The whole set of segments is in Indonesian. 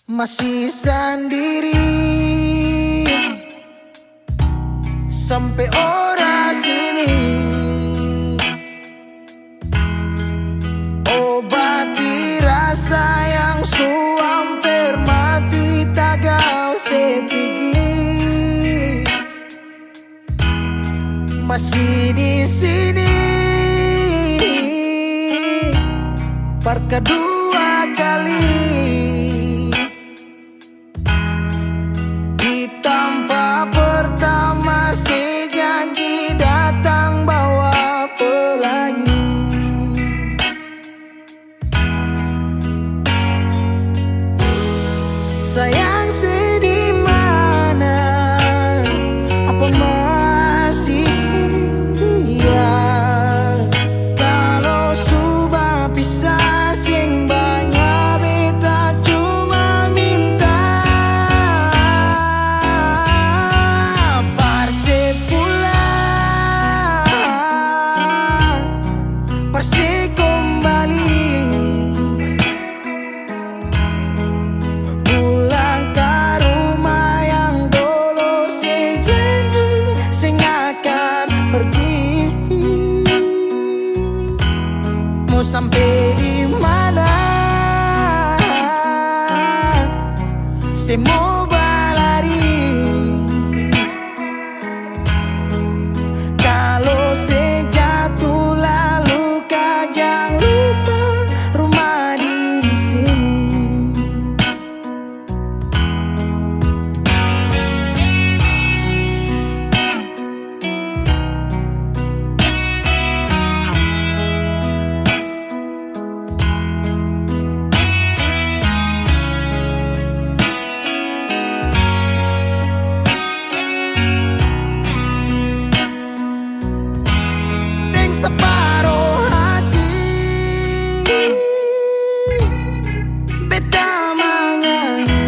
Masih sendiri sampai ora sini, obati rasa yang suamper mati tagal sepigi. Masih di sini par kedua kali. Pertama si janji datang bawa pelangi. Sayang sedih mana, apa masih ya? Kalau sudah pisah sing banyak beta cuma minta Persi kembali, pulang ke rumah yang dulu sejanji sing akan pergi. Mau sampai di mana? Semua berlari. Kalau sejatuh lalu jangan lupa rumah di sini. Deng separuh hati beta menyanyi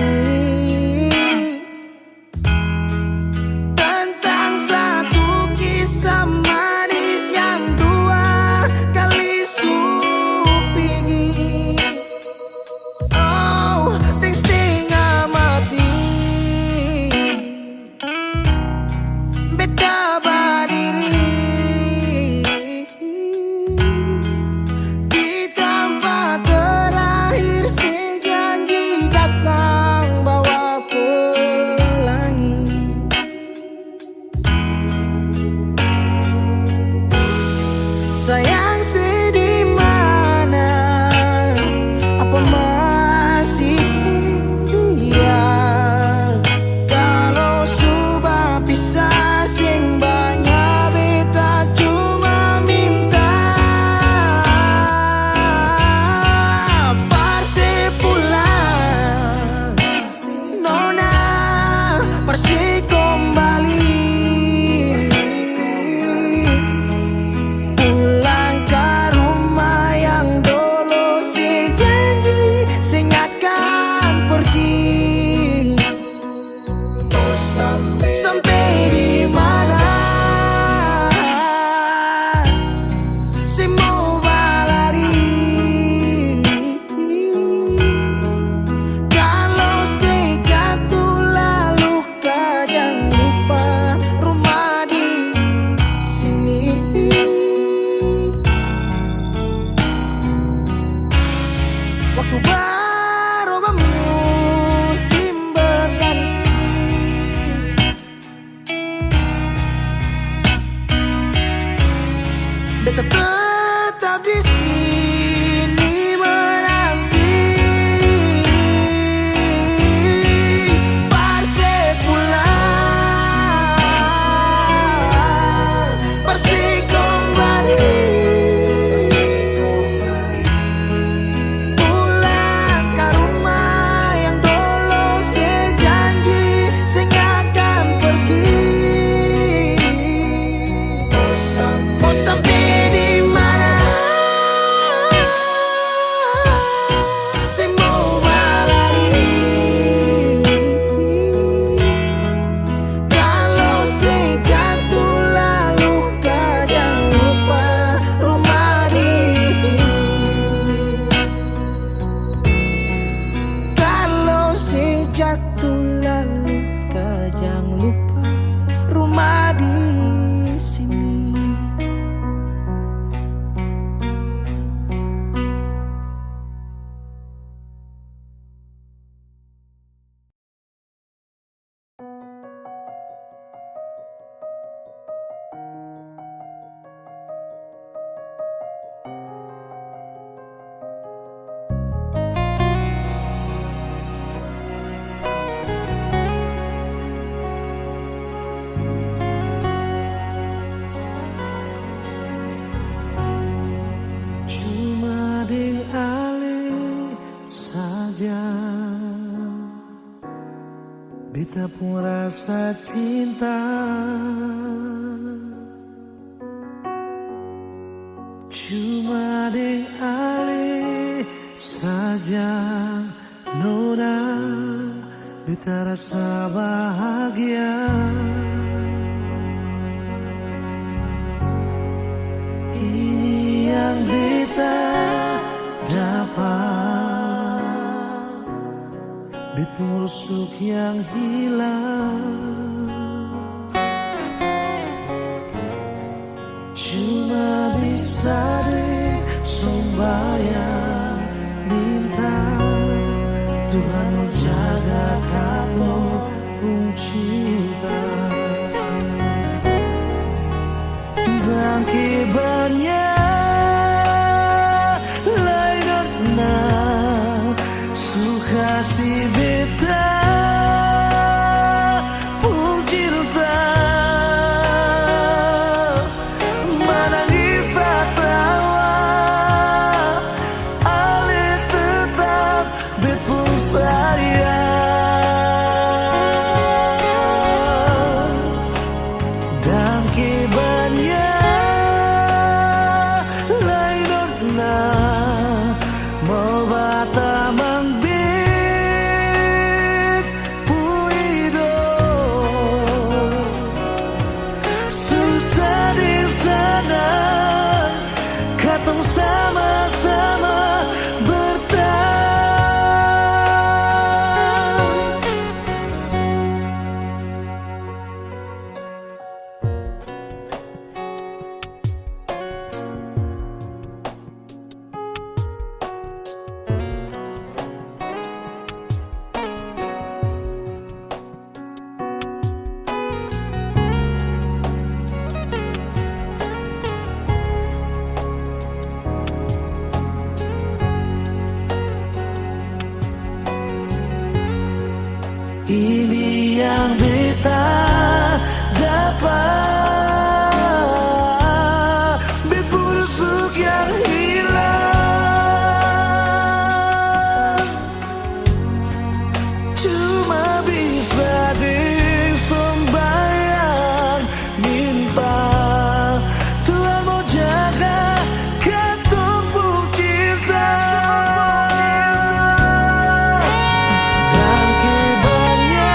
tentang satu kisah manis yang dua kali supingi. Oh, deng setengah mati beta berdiri di tempat terakhir sejanji datang bawa pelangi. Sayang sedih mana, apa masih ya? Kalau sudah pisah sing banyak beta cuma minta Persi pulang, nona Persi kembali. Pulang ke rumah yang dulu sejanji sing akan pergi. Sampai di mana semua berlari. Kalau sejatuh lalu jangan lupa rumah di sini. Waktu berubah musim berganti, beta tetap di sini menanti Persi pulang, Persi kembali. Pulang ke rumah yang dulu sejanji sing akan pergi. Mau sampai di mana? kita pun rasa cinta. Cuma deng ale saja nona, beta rasa bahagia. Ini yang beta dapat, beta rusuk yang hilang. Cuma bisa deh sembahyang minta Tuhan mau jaga kamu pun cinta. Dan kibarnya lain na suka si beta pun cinta. Menangis tak tawa ale tetap bet pun sayang. Dan kibarnya mau bata mangbik puido susah di sana katong sama-sama bertahan. Ini yang beta dapat, bet busuk yang hilang. Cuma bisa disembayang minta Tuhan mau jaga katong pun cinta. Dan kibarnya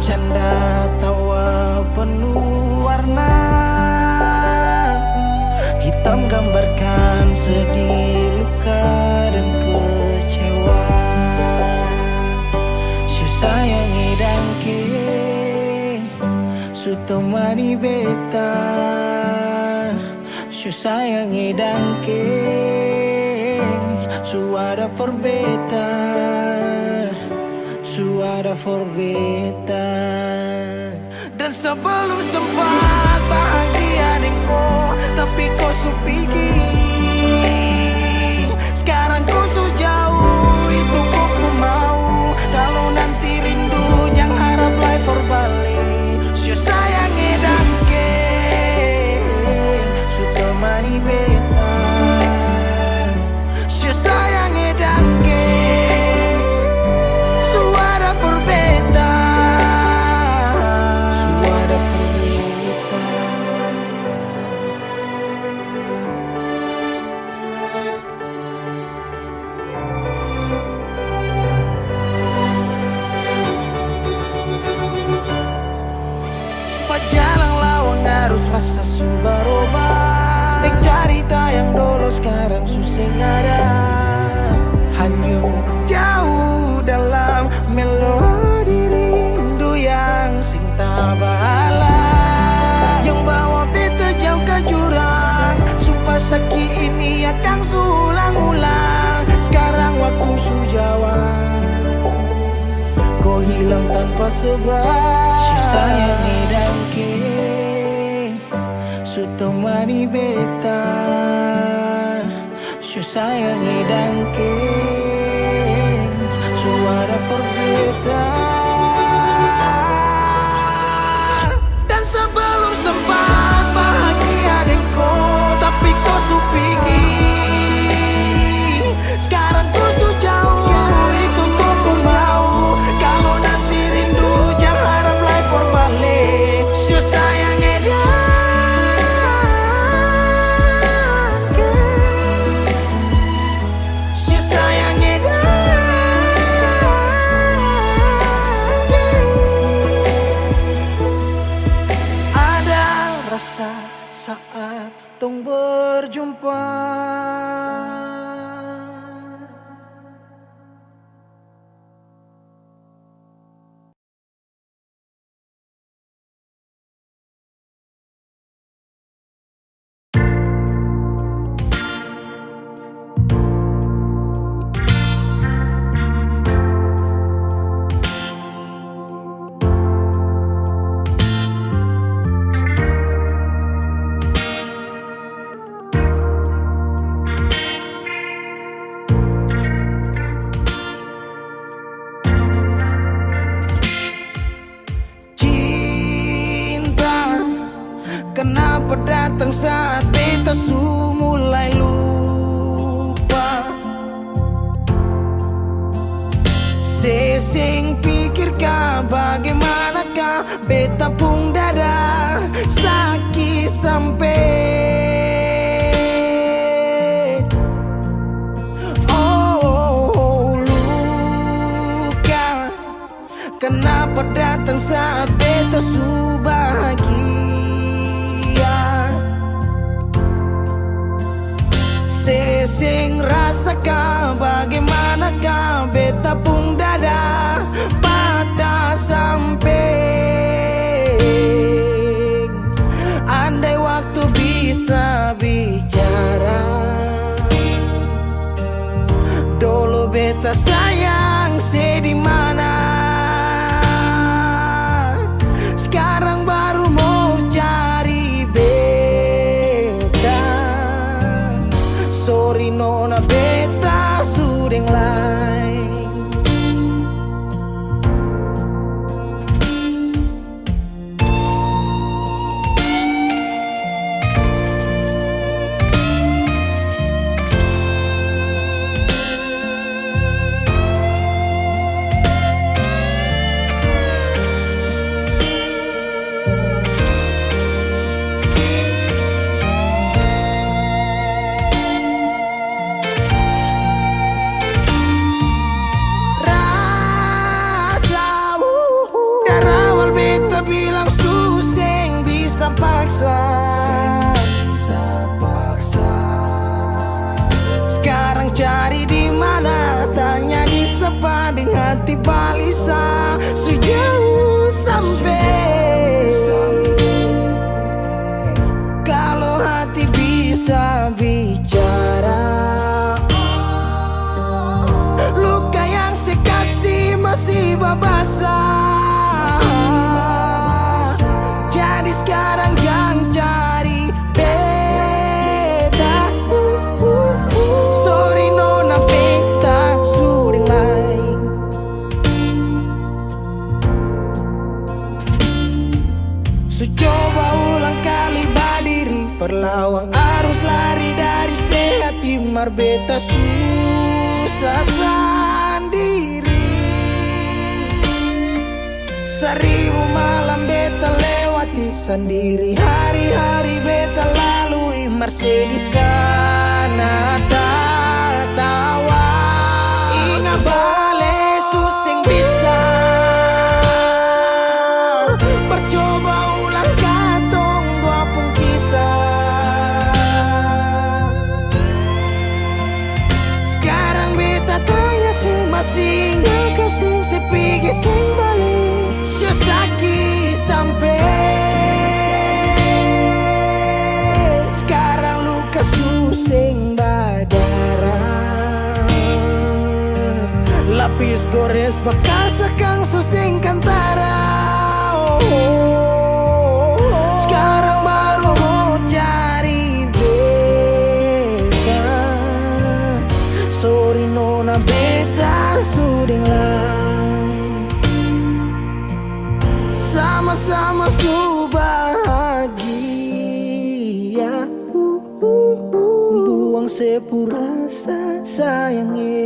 Canda tawa penuh warna, hitam gambarkan sedih, luka dan kecewa. Su sayangi dan ke su temani beta, su sayangi dan ke su ada forbeta, su ada forbeta. Dan sebelum sempat bahagia denko, tapi kau su pergi. Sekarang kau su jauh, itu kau pun mau. Kalau nanti rindu jangan harap life for Bali. Su sayangi dan ke su temani beta, su sayangi dan ke su ada forbeta, su ada forbeta. Jalan lawang harus rasa su berubah. Dek cerita yang dulu sekarang susah ada. Hanyut jauh dalam melodi rindu yang sing tak bala, yang bawa beta jauh ke jurang. Sumpah sakit ini akan ulang-ulang. Sekarang waktu su jawab, kau hilang tanpa sebab. Su sayangi dan ke su temani beta, su sayangi dan ke su ada forbeta. Dan sebelum sempat bahagia denko, tapi kau su pergi. Sekarang kau su jauh, itu kau pun mau. Kalau nanti rindu jangan harap life for Bali. Su sayangi dan ke su sayangi dan ke. Ada rasa saat tong berjumpa. Kenapa datang saat beta su mulai lupa? Sesing pikirkah bagaimanakah beta pun dada sakit sampai. Oh, luka. Kenapa datang saat beta su bahagia? Sesing rasakan bagaimanakah beta pun dada patah sampai. Andai waktu bisa bicara, dulu beta sayang di mana. Sekarang baru mau cari beta. Sorry nona beta sudeng lain. paksa. Sekarang cari di mana, tanya di sepading hati balisa. Sejauh sampai, kalau hati bisa bicara, luka yang saya kasih masih babasa. Jadi sekarang yang cari beda. Sorry nona beta sudah lain. So coba ulang kali berdiri, perlawan arus lari dari sehati marbeta susah sendiri. Seribu malam beta lewati sendiri, hari-hari beta lalui di sana tertawa. Ingat bale suseng bisa, percoba ulang katong dua pun kisah. Sekarang beta tanya sih masih nggak kasih sepigi sing balik. Sesaki sampai sekarang luka suseng berdarah. Lapis gores bekas akang suseng kantara. Sekarang baru mau cari beta. Sorry nona beta sudah lah. Sama-sama su bahagia. Buang sepurasa sayangnya.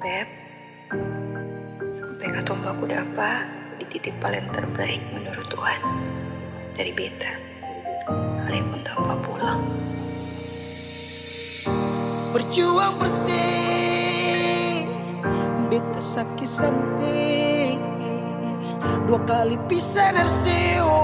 Beb, sampai katong baku dapa di titik paling terbaik menurut Tuhan dari beta. Kalian pun tanpa pulang. Berjuang bersih, beta sakit sampai dua kali pisah dari seo.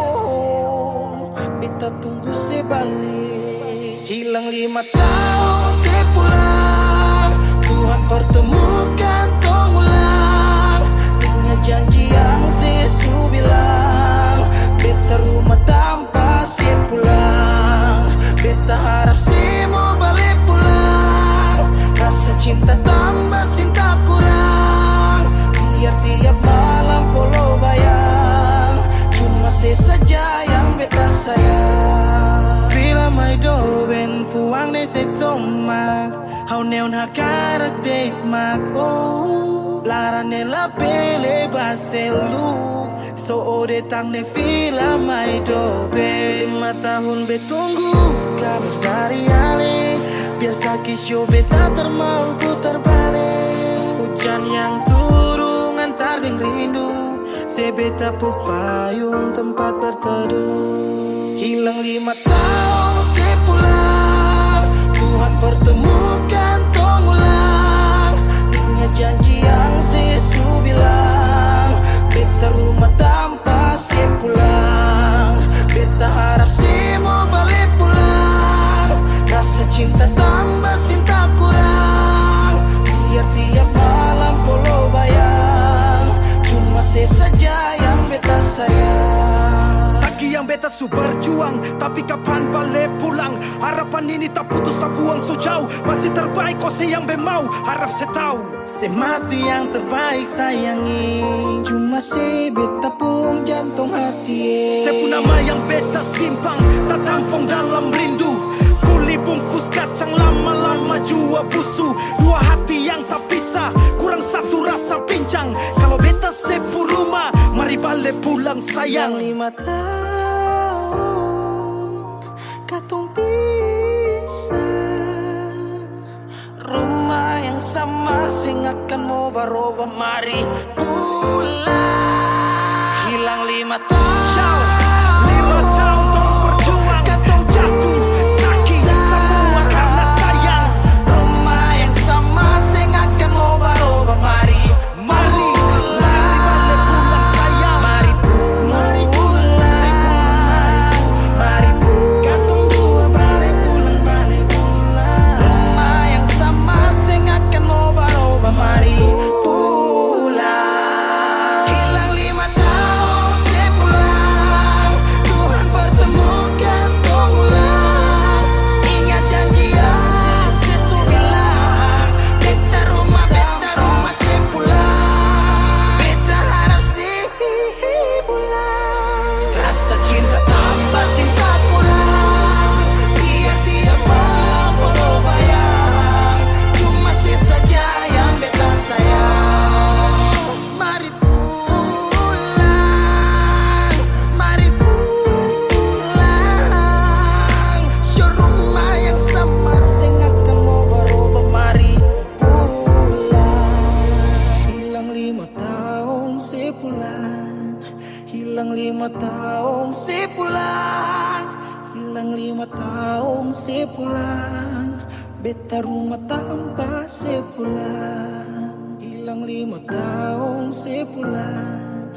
Beta tunggu sebalik, hilang 5 tahun sepulang. Tuhan pertemukan tong ulang dengan janji yang Yesus bilang. Beta rumah tanpa sepulang, beta harap semua balik pulang. Rasa cinta tambah cinta kurang, biar tiap malam polo bayang. Cuma saya saja yang beta sayang. Vila mai do ben fuang ne se tomak. Hau neon hakarak date mak oh. Lara ne la pele baseluk. So ode tang ne vila mai do ben. 5 tahun betunggu kabar dari ale. Biar sakit show beta termau putar balik. Hujan yang turun antar deng rindu. Sebeta pupayung tempat berteduh. Hilang 5 tahun sepulang. Tuhan pertemukan tong ulang dengan janji yang Yesus bilang. Beta rumah tanpa sepulang, beta harap semua balik pulang. Rasa cinta tambah cinta kurang, biar tiap malam polo bayang. Cuma saya saja yang beta sayang. Saki yang beta su berjuang, tapi kapan balik pulang? Harapan ini tak putus tak buang so jauh. Masih terbaik kau yang memau. Harap saya tahu saya masih yang terbaik sayangi. Cuma saya beta pun jantung hati. Saya pun nama yang beta simpang, tak tampung dalam rindu. Kuli bungkus kacang lama-lama jua busu. Dua hati yang tak pisah, kurang satu rasa pincang. Kalau beta sepu rumah, mari balik pulang sayang. 5 tahun katong pisah, rumah roba-roba mari pulang. Hilang 5 tahun, 5 tahun tong berjuang, katong jatuh sakit semua karena sayang. rumah yang sama sing akan roba-roba mari Mari balik pulang sayang. Mari pulang, mari Katong dua balik pulang. rumah yang sama sing akan roba-roba mari pulang. Hilang 5 tahun sepulang, Tuhan pertemukan tong ulang. Ingat janji yang sesu bilang, beta rumah sepulang. Beta harap sih pulang. Rasa cinta tambah cinta kurang, biar tiap malam baru bayang. Cuma sih saja yang beta sayang. Mari pulang, mari pulang. Show rumah yang sama sing akan mau baroba mari pulang. Hilang 5 tahun sepulang, hilang 5 tahun sepulang, hilang 5 tahun sepulang. Beta rumah tanpa sepulang. Hilang 5 tahun sepulang,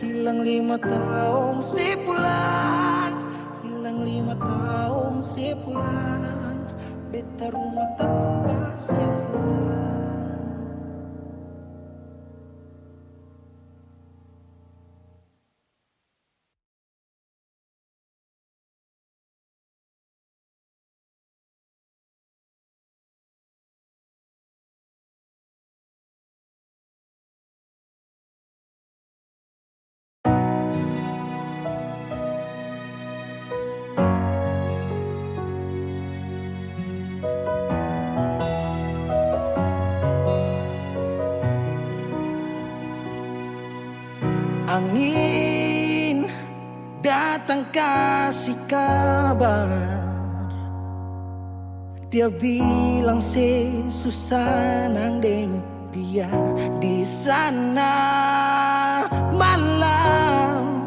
hilang 5 tahun sepulang, hilang 5 tahun sepulang. Beta rumah tanpa sepulang. Angin datang kasih kabar, dia bilang susah nang deng dia di sana. Malam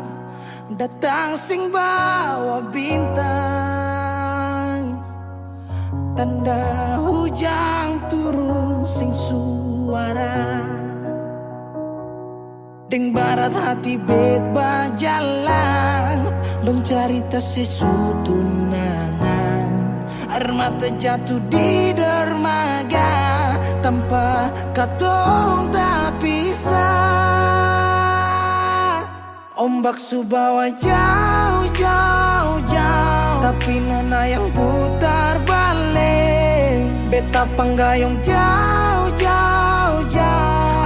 datang sing bawa bintang, tanda hujan turun sing suara. Deng barat hati bet bajalan, dong cerita sesutunangan. Air mata jatuh di dermaga, tanpa katong tak pisah. Ombak subawa jauh, tapi nona yang putar balik. Beta panggayong jauh,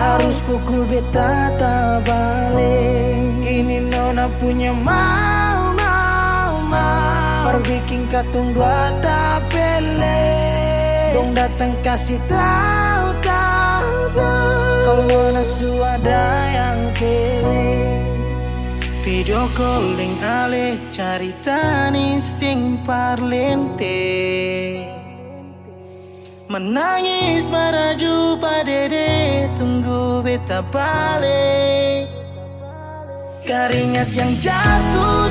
harus pukul beta tak balik. Ini nona punya mau bikin katong dua tak pele. Dong datang kasih tahu kalau nona suada yang kele. Video calling ale carita ni sing parlente, menangis meraju padede tunggu beta balik. Keringat yang jatuh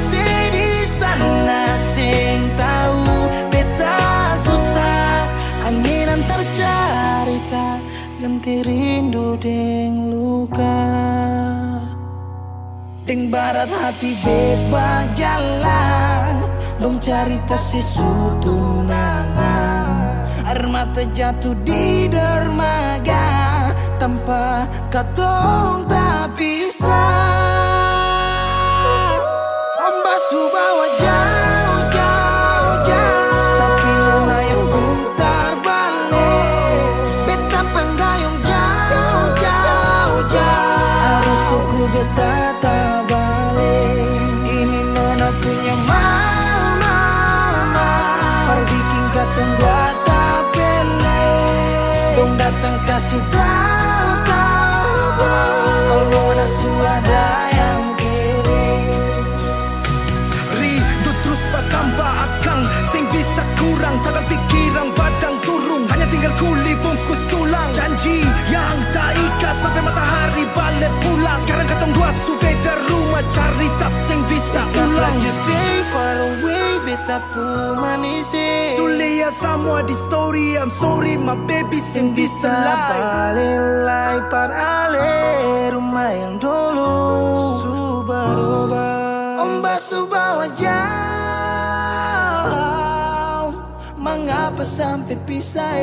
di sana sing tahu beta susah. Angin antar cerita ganti rindu deng luka. Deng barat hati beba jalan, dong cerita sesutunangan. Air mata jatuh di dermaga, tanpa katong tak pisah. Ombak subawa jauh, tapi nona yang putar balik. Beta penggayung jauh, harus pukul beta tak balik. Ini nona punya mau bikin katong buat datang kasih tahu kalau nona suada yang kere. Rindu terus bertambah akang, sing bisa kurang, takkan pikiran badang turung. Hanya tinggal kuli bungkus tulang, janji yang tak ikhlas beta pu manisi. Sulia semua di story, I'm sorry my baby sen bisa Balelai par ale rumah yang dulu Subarubah Ombak subah jauh. Mengapa sampai pisah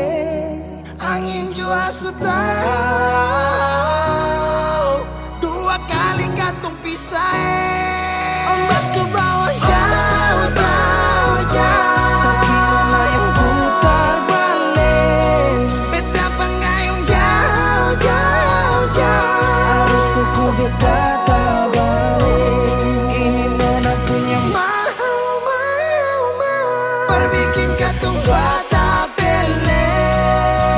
Angin jua tahu. Dua kali katung pisah Ombak subah jauh jauh jauh. Sakina yang putar balik. Beta penggayung jauh jauh jauh. Harus kuku beta tak balik. Ini nona punya mau. Perbikin katung bata pele.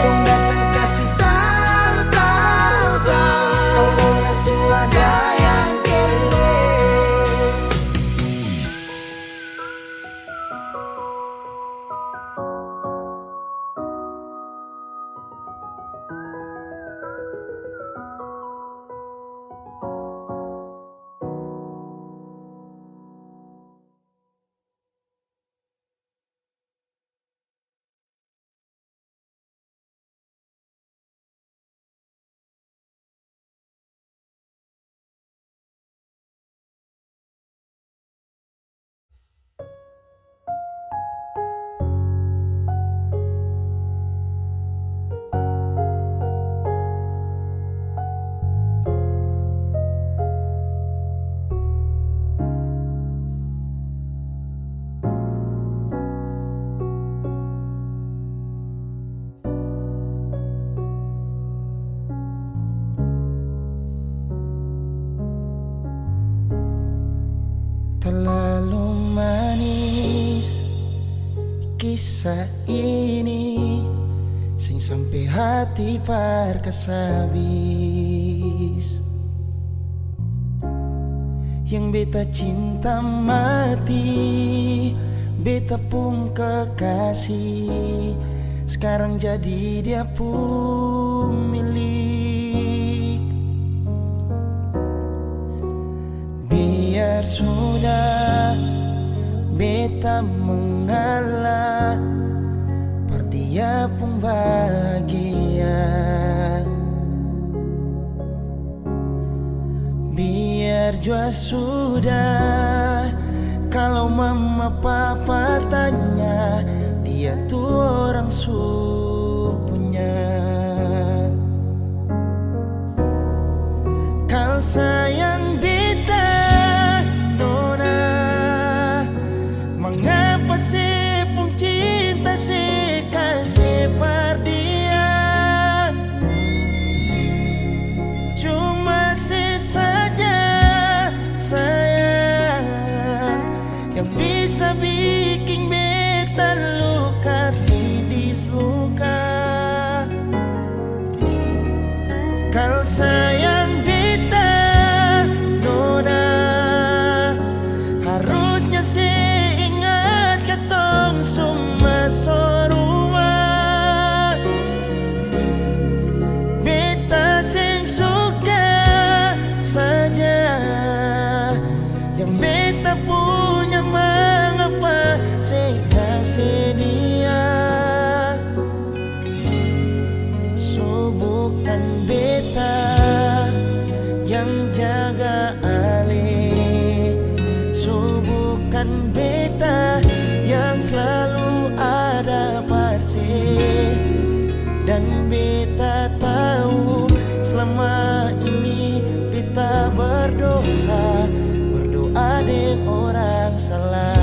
Dong datang kasih tahu tahu tahu. Kalau ngasih ada yang kele. Terlalu manis kisah ini, sing sampai hati parkasabis. Yang beta cinta mati, beta pun kekasih, sekarang jadi dia pun milik. Biar sudah beta mengalah, per dia pun bahagia. Biar jua sudah, kalau mama papa tanya, dia tuh orang supunya. Kal sayang beta nona, mengapa sih pun cinta sih kasih par dia. Cuma sih saja sayang yang bisa bikin beta luka tidis luka. Kalau sayang beta nona, harusnya sih ingat ketong semua sorua. Beta sing suka saja yang beta punya, mengapa saya kasih dia. So bukan beta yang jaga ale, so bukan beta yang selalu ada parse. Dan beta tahu selama ini beta berdosa, berdoa deh orang salah.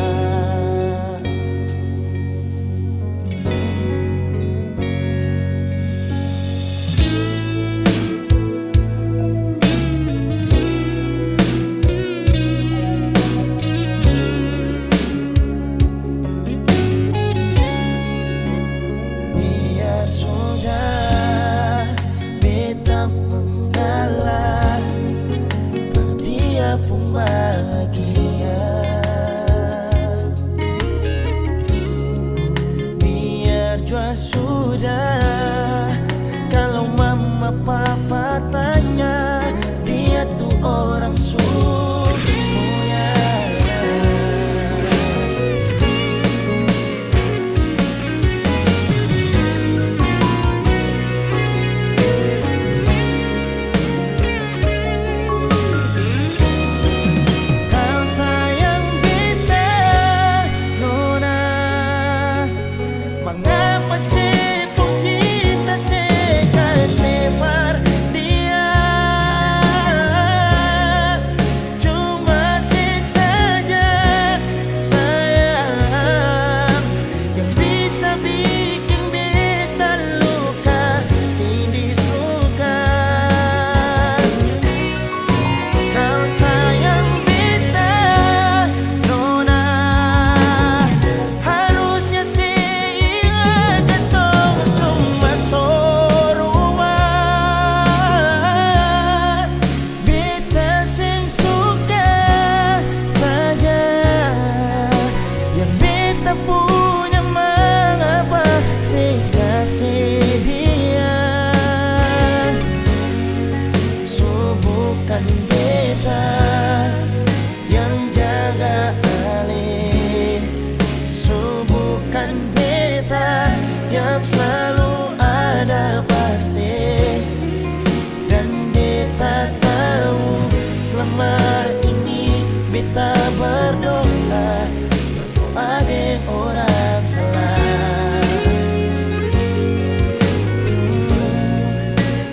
Biar sudah beta mengalah, per dia pun bahagia. Biar jua sudah, kalau mama papa tanya, dia tuh orang supunya. kita punya mengapa sia-siaan. So bukan beta yang jaga alih, so bukan beta yang selalu ada pasti. Dan beta tahu selama ini beta berdosa, berdoa deh orang salah.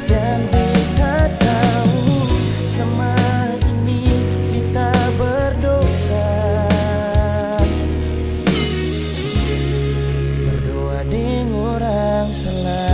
Dan beta tahu selama ini beta berdosa, berdoa deh orang salah.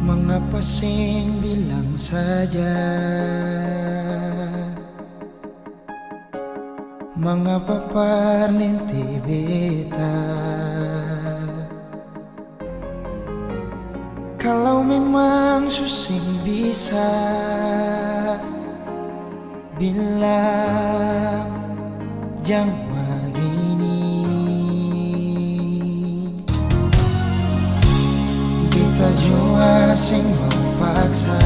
Mengapa sing bilang saja, mengapa parlinti beta? Kalau memang susing bisa bilang jangan begini. Beta jua sing mau paksa,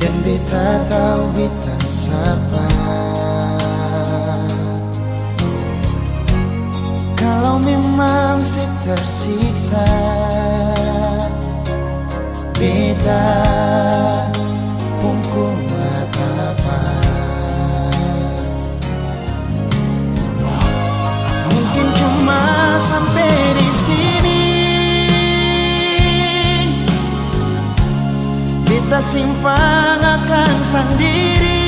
dan beta tahu beta siapa. Kalau memang saya tersiksa, beta pun kuat apa. Mungkin cuma sampai di sini, beta simpang akan sendiri.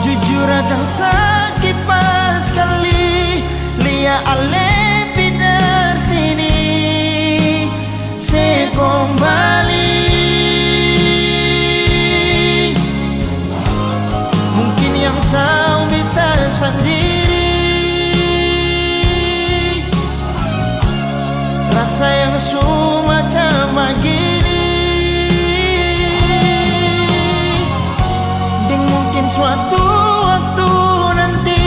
Jujur akan sakit pas kali lia ale pindah sini. Saya kembali, mungkin yang tahu beta sendiri. Rasa yang semacam begini, dan mungkin suatu waktu nanti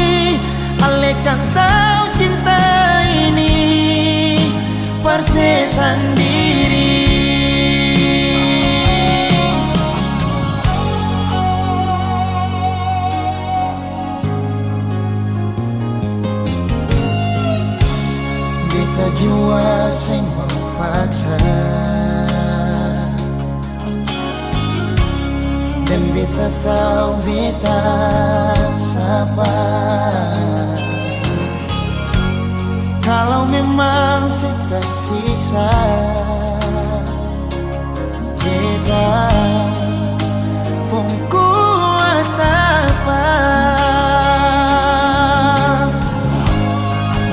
ale kan tahu cinta ini persis sendiri. Beta jua sing mau paksa, dan beta tahu beta siapa. Kalau memang saya tersiksa, beta pun kuat apa.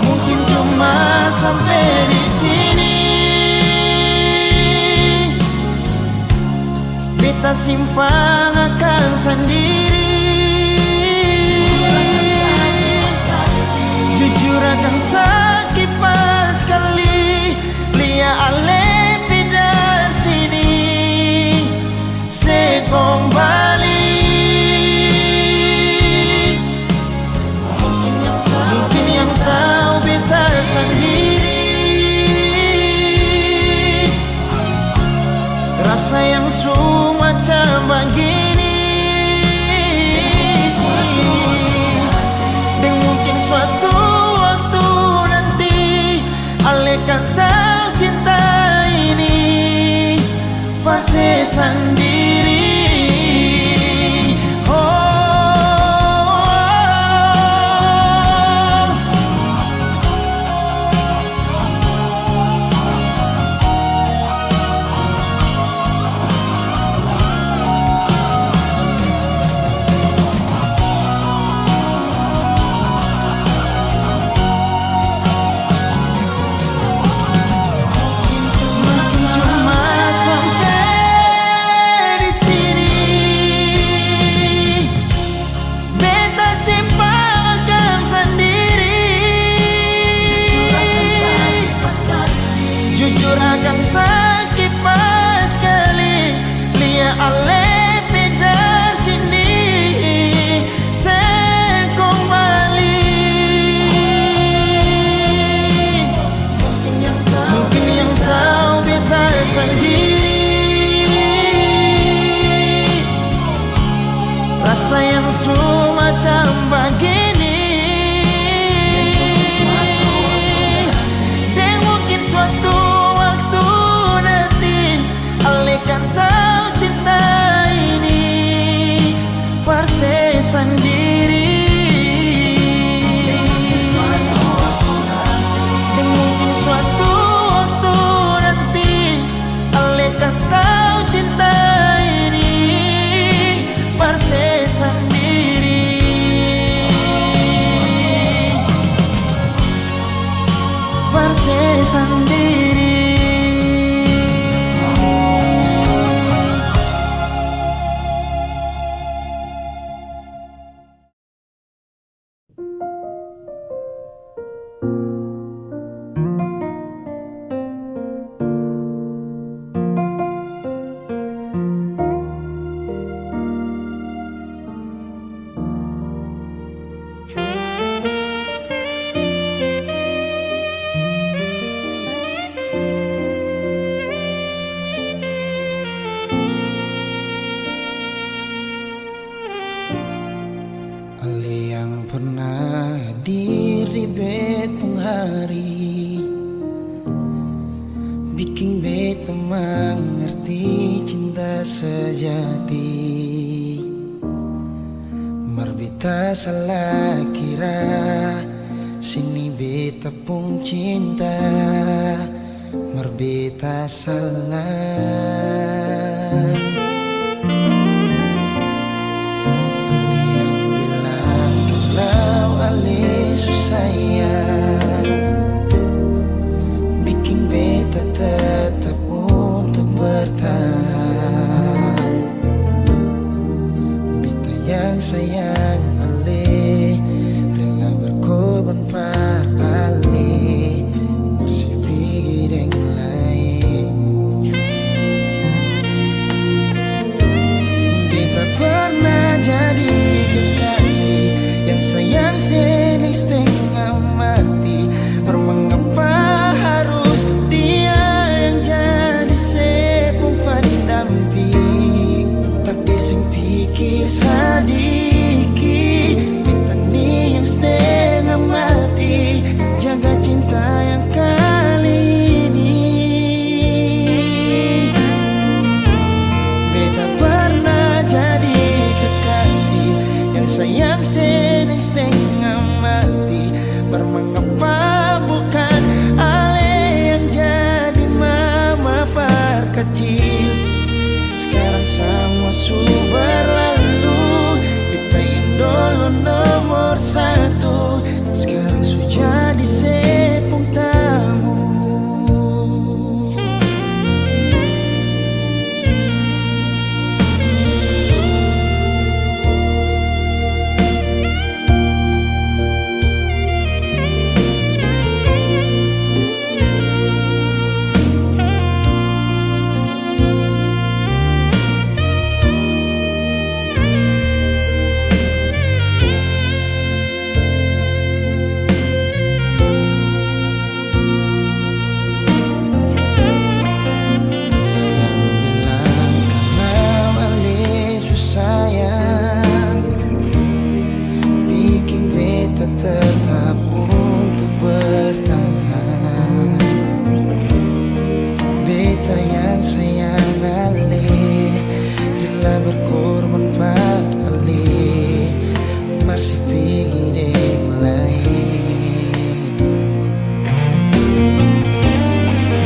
Mungkin cuma sampai di sini, beta simpang akan sendiri. Jujur akan sakit pas kali lia ale pindah sini. Saya kembali, mungkin yang tahu beta sendiri. Rasa yang semacam pernah hadir di betong hari, bikin beta mengerti cinta sejati. Mar beta salah kira, sini beta pun cinta. Mar beta salah. Bikin beta tetap untuk bertahan. Beta yang sayang ale, rela berkorban par ale, bersih pergi dengan lain. Beta pernah jadi kekasih yang sayang sedang setengah mati. Mengapa harus dia yang jadi sepung pendamping? Tak dising pikir sedikit, beta ni yang setengah mati, jaga cinta yang kali ini. Beta pernah jadi kekasih yang sayang sedang setengah mati. Mengapa bukan ale yang jadi mama perkecil? Sekarang semua sudah berlalu, beta yang dulu nomor satu, sekarang sudah jadi sepung tamu. Tetap untuk bertahan. Beta yang sayang ale, rela berkorban par ale, masih pergi dengan lain.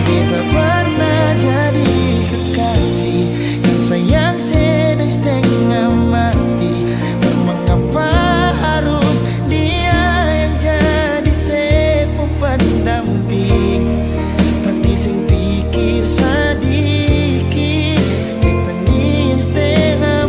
Beta pernah jadi kekasih yang sayang sedang setengah mati. Mengapa harus pendamping? Tak dising pikir sedikit, beta ni yang setengah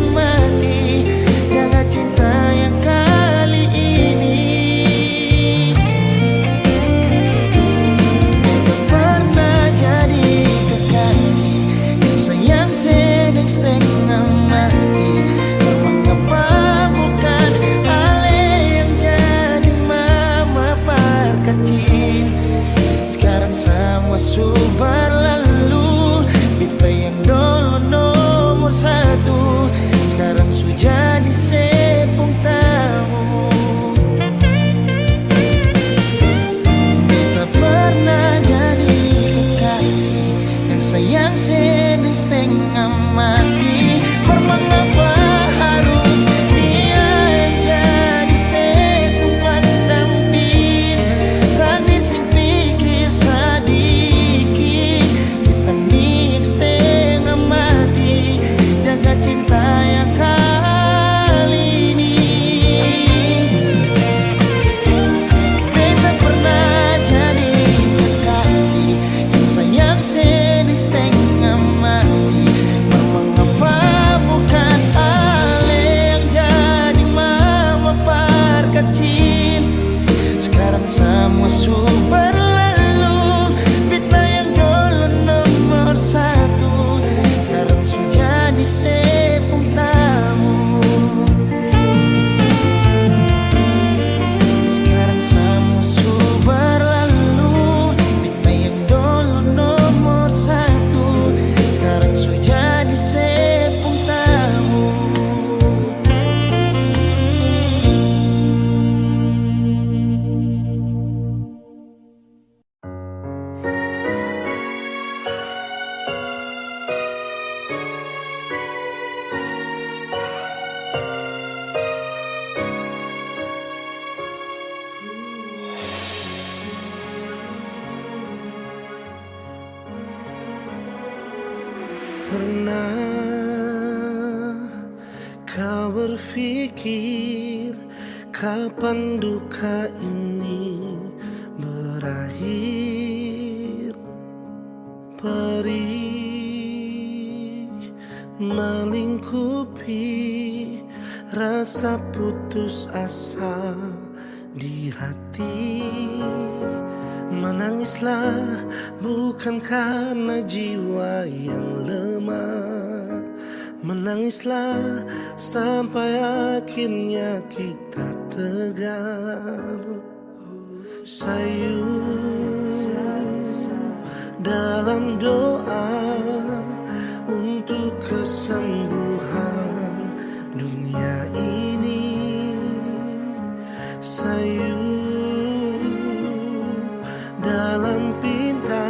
Pernah kau berpikir kapan duka ini berakhir? Perih melingkupi rasa putus asa di hati. Menangislah bukan karena jiwa yang lemah. Menangislah sampai akhirnya kita tegar. Sayu dalam doa untuk kesembuhan dunia ini. Sayu dalam pinta,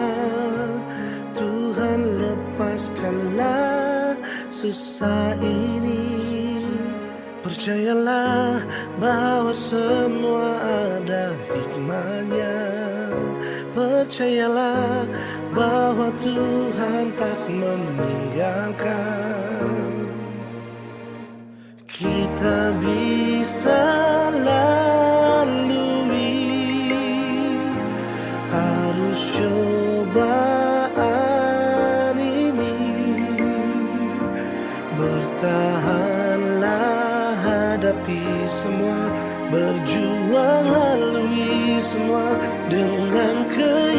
Tuhan lepaskanlah susah ini. Percayalah bahwa semua ada hikmahnya. Percayalah bahwa Tuhan tak meninggalkan. Kita bisa harus cobaan ini. Bertahanlah, hadapi semua, berjuang lalui semua dengan keyakinan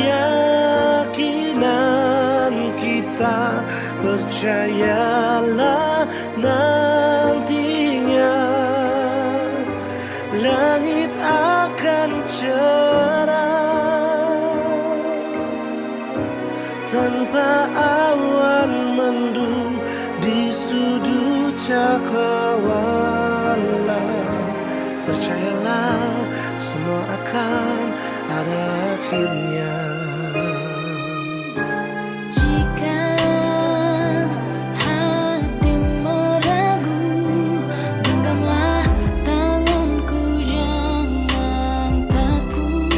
kita. Percayalah nantinya langit akan cerah tanpa awan mendung di sudut cakrawala. Percayalah semua akan ada akhirnya. Jika hati meragu, genggamlah tanganku, jangan takut.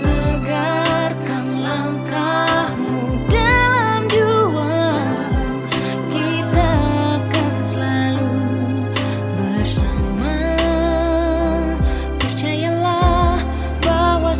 Tegakkan langkahmu dalam juang, kita akan selalu bersama. Percayalah bahwa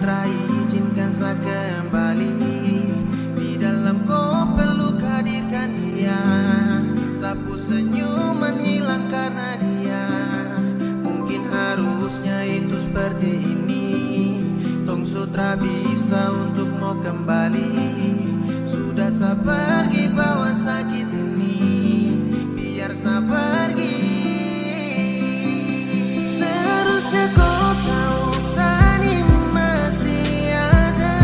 Sutra izinkan saya kembali di dalam kau peluk hadirkan dia. Sapu senyuman hilang karena dia. Mungkin harusnya itu seperti ini. Tong Sutra bisa untuk mau kembali. Sudah saya pergi bawa sakit ini. Biar saya pergi. Seharusnya kau tahu Sani masih ada.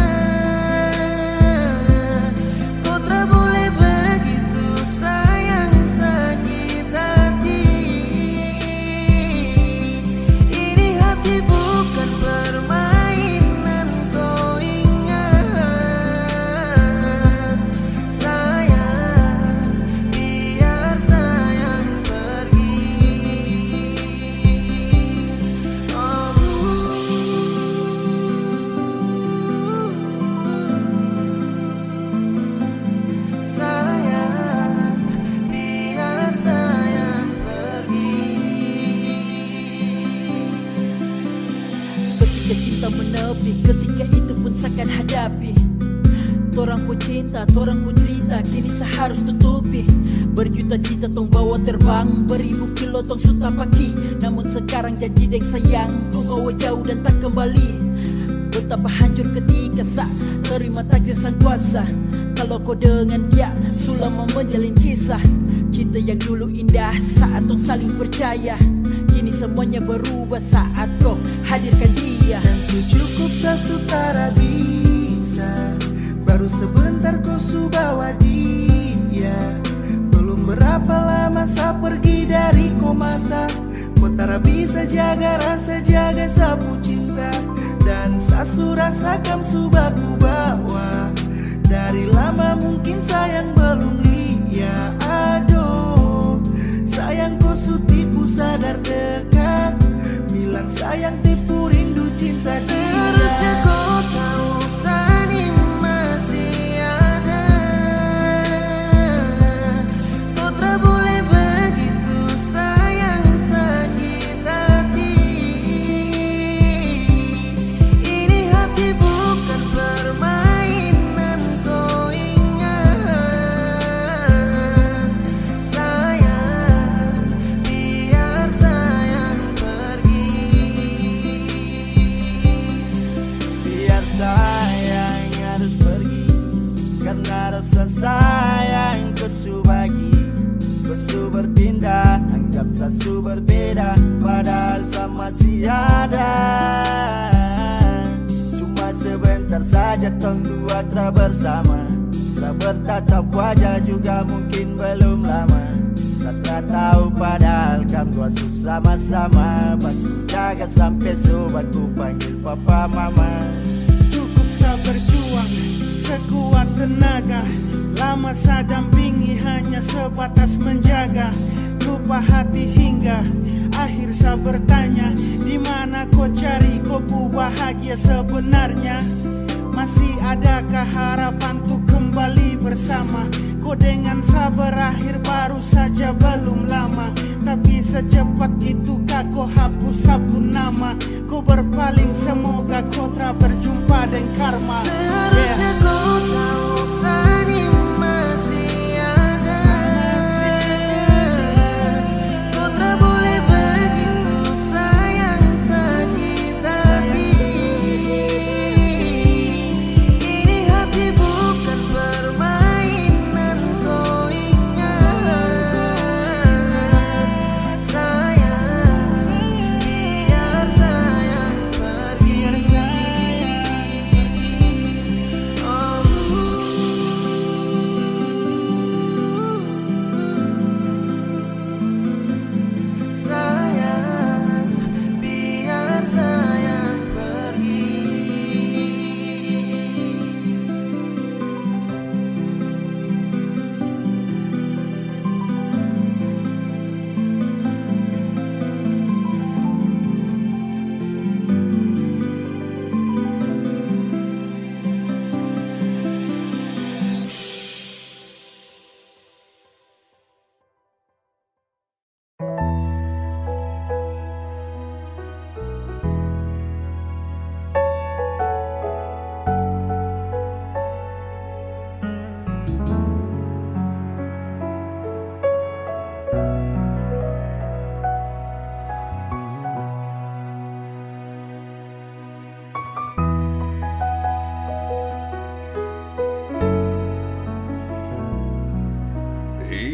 Kau tak boleh begitu sayang sakit hati. Ini hati bukan permainan kau ingat. Sayang, biar sayang pergi. Sayang, biar sayang pergi. Ketika cinta menepi, ketika itu pun seakan hadapi. Torang pun cinta, torang pun cerita, kini seharus tutupi. Berjuta cita tong bawa terbang, beribu kilo tong suta paki. Namun sekarang janji deng sayang, kau bawa jauh dan tak kembali. Betapa hancur ketika sak terima takdir sang kuasa. Kalau kau dengan dia, selama menjalin kisah cinta yang dulu indah saat tong saling percaya. Kini semuanya berubah saat kau hadirkan dia. Cukup sesutara bisa. Baru sebentar kau bawa dia. Belum berapa lama saya pergi dari kau mata. Kau tak bisa jaga rasa, jaga sapu cinta. Dan sasu rasakan subah ku bawa. Dari lama mungkin sayang belum lihat. Aduh, sayang kau tipu sadar dekat. Bilang sayang tipu rindu cinta dia. Seharusnya kau tahu Sani masih ada. Kau tak boleh begitu sayang sakit hati. Ini hati bukan permainan kau ingat. Sayang, biar sayang pergi. Biar sayang harus pergi. Karena rasa sayang kau bagi. Kau bertindak, anggap saya berbeda. Padahal saya masih ada. Cuma sebentar saja tong dua telah bersama. Telah bertatap wajah juga mungkin belum lama. Tak tahu padahal kan dua sama-sama. Bantu jaga sampai sobat ku panggil papa mama. Cukup saya berjuang sekuat tenaga. Lama saya dampingi hanya sebatas menjaga. Lupa hati hingga akhir saya bertanya, di mana kau cari kau bahagia sebenarnya? Masih adakah harapan untuk kembali bersama? Kau dengan saya berakhir baru saja belum lama. Tapi secepat itukah kau hapus sabun nama? Kau berpaling semoga kau tak berjumpa dengan karma. Seharusnya kau tahu Sani masih ada. Kau tak boleh begitu sayang sakit hati. Ini hati bukan permainan kau ingat. Sayang, biar sayang pergi.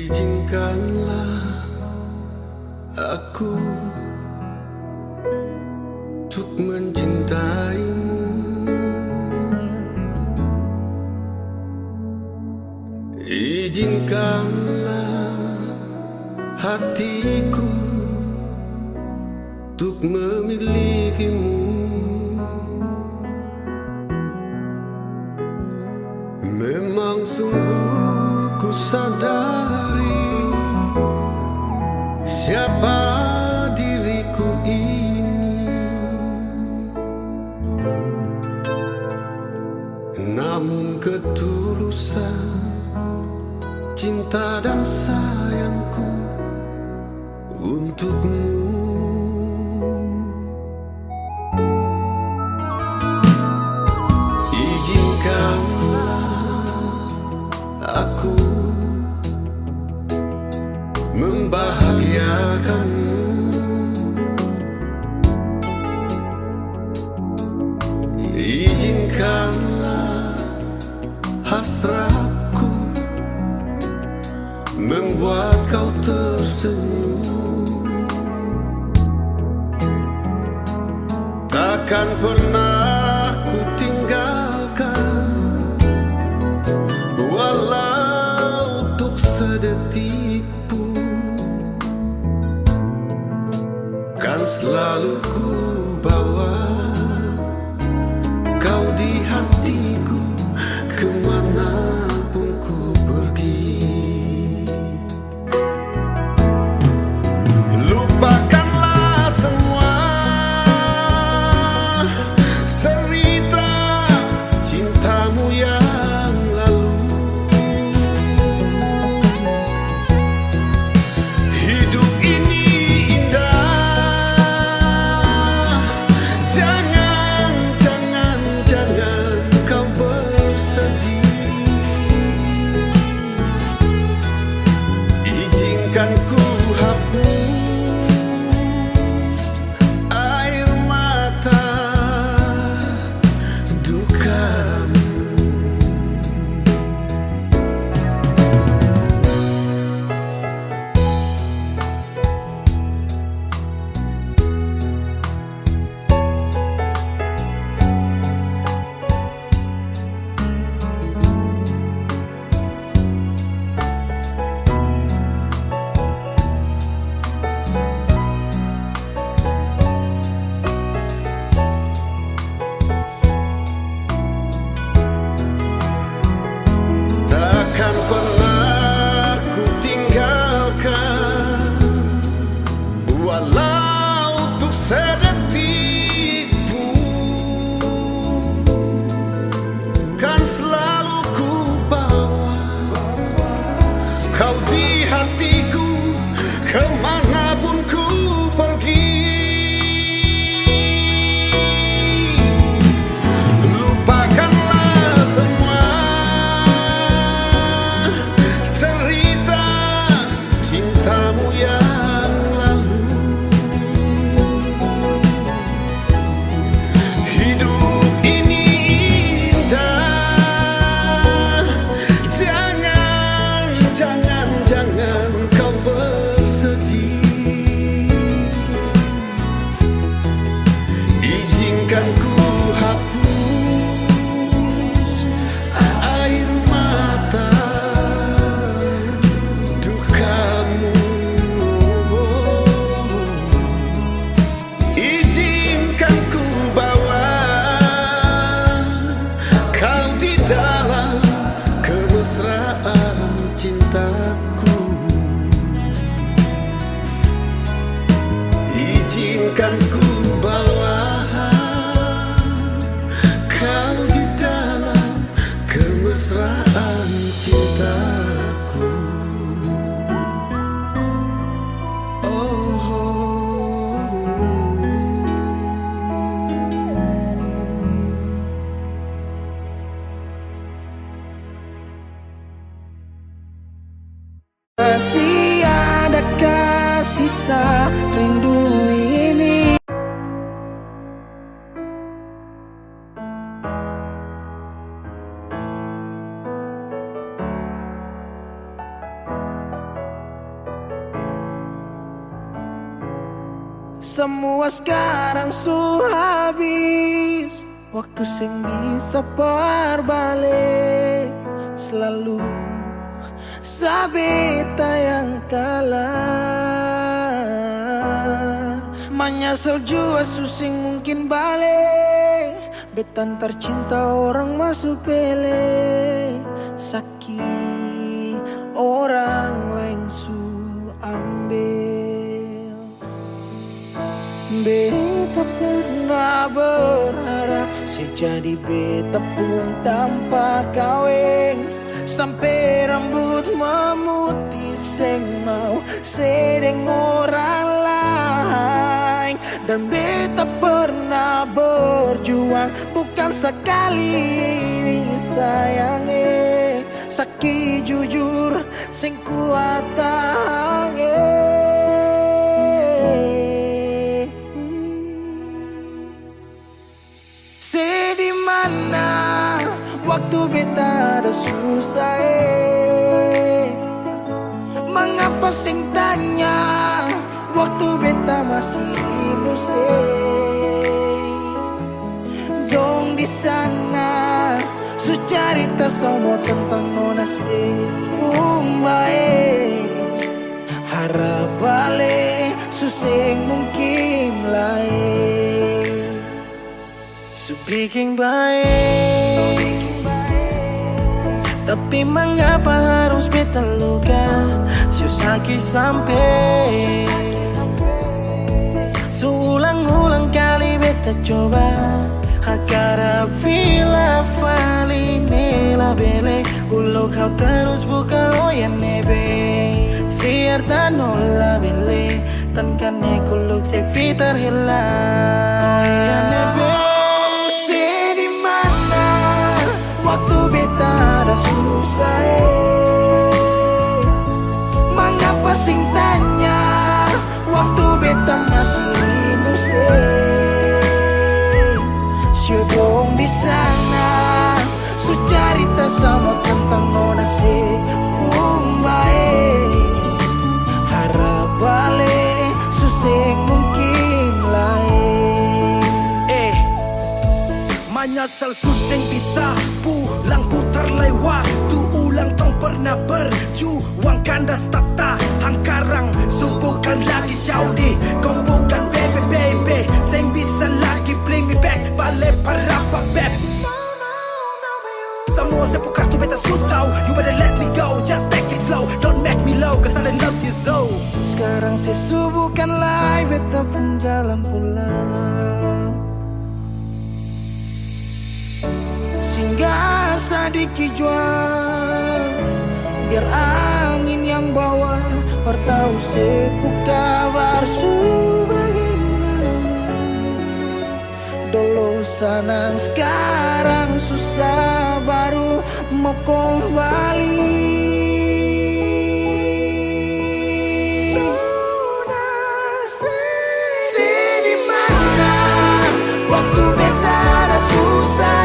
Izinkanlah aku untuk mencintaimu. Izinkanlah hatiku untuk memilikimu. Memang sungguh ku sadari siapa diriku ini, namun ketulusan cinta dan sayangku untukmu. Aku membahagiakanmu. Izinkanlah hasratku membuat kau tersenyum. Takkan pernah ku tinggalkan, walau untuk sedetik pun, kan selalu ku bawa kau di hatiku kemanapun ku pergi. Lupakanlah semua cerita cintamu yang lalu. Hidup ini indah, jangan, jangan, jangan kau bersedih. Izinkan ku hapus air mata dukamu. Takkan pernah ku tinggalkan, walau untuk sedetik pun, kan selalu ku bawa kau di hatiku kemanapun ku pergi. Lupakanlah semua cerita cintamu yang lalu. Hidup ini indah, jangan, jangan, jangan kau bersedih. Izinkan ku hapus air mata dukamu. Izinkan ku bawa kau di dalam kemesraan cintaku. Izinkan ku bawa kau di dalam kemesraan cintaku. Masih adakah sisa rindu ini? semua sekarang su habis. Waktu sing bisa berbalik, selalu sabeta yang kalah. Menyesal jua susing mungkin balik. Betan tercinta orang masuk pele. Sakit orang lain su ambil. Beta pernah berharap sejadi beta pun tanpa kawin. Sampai rambut memutih seng mau sedeng orang lain. Dan beta pernah berjuang bukan sekali ini sayangi. Sakit jujur sing kuat tahangi. Di mana waktu beta ada susah mengapa sing tanya waktu beta masih inusai. Dong di sana su cerita semua tentang nona se umbae. Harap balik suseng mungkin lain. So bikin baik, tapi mengapa harus beta luka? Susah sampai Seulang-ulang kali beta coba Hakara vila fali nela bele Ulo kau terus buka oya nebe Fiar tanola bele Tan kane kuluk se fitar hela Oya nebe waktu beta ada susah mengapa sing tanya waktu beta masih inusai. Syodong di sana su cerita sama tentang nona se umbae. Harap balik suseng mungkin lain. Menyesal suseng bisa pulang putar lewat tu ulang tong pernah berjuang kandas tata hangkarang subukan lagi Saudi kau bukan baby seng bisa lagi bring me back balik para babet semua sepu kartu beta su tau you better let me go just take it slow don't make me low cause I love you so. Sekarang sesubukan lagi beta pun jalan pulang singgah sedikit jual biar angin yang bawa bertahu sepu kabar su bagaimana. Dulu senang sekarang susah baru mau kembali. Di mana waktu beta ada susah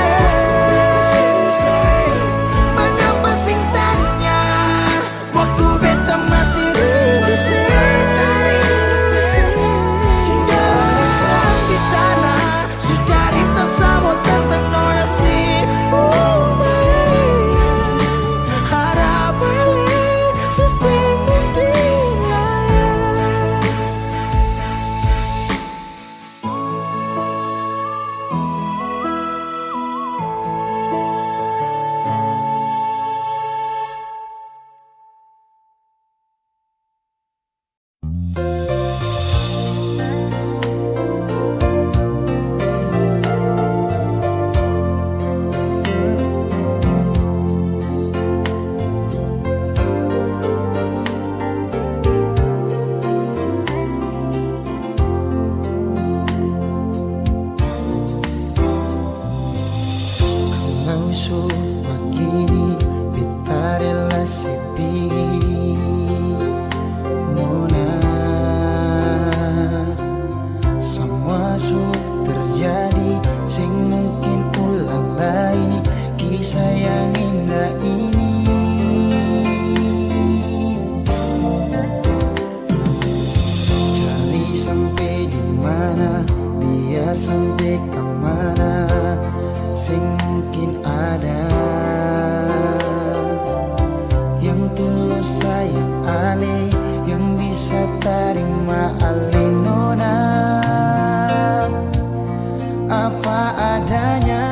mungkin ada yang tulus sayang ale, yang bisa terima ale nona apa adanya.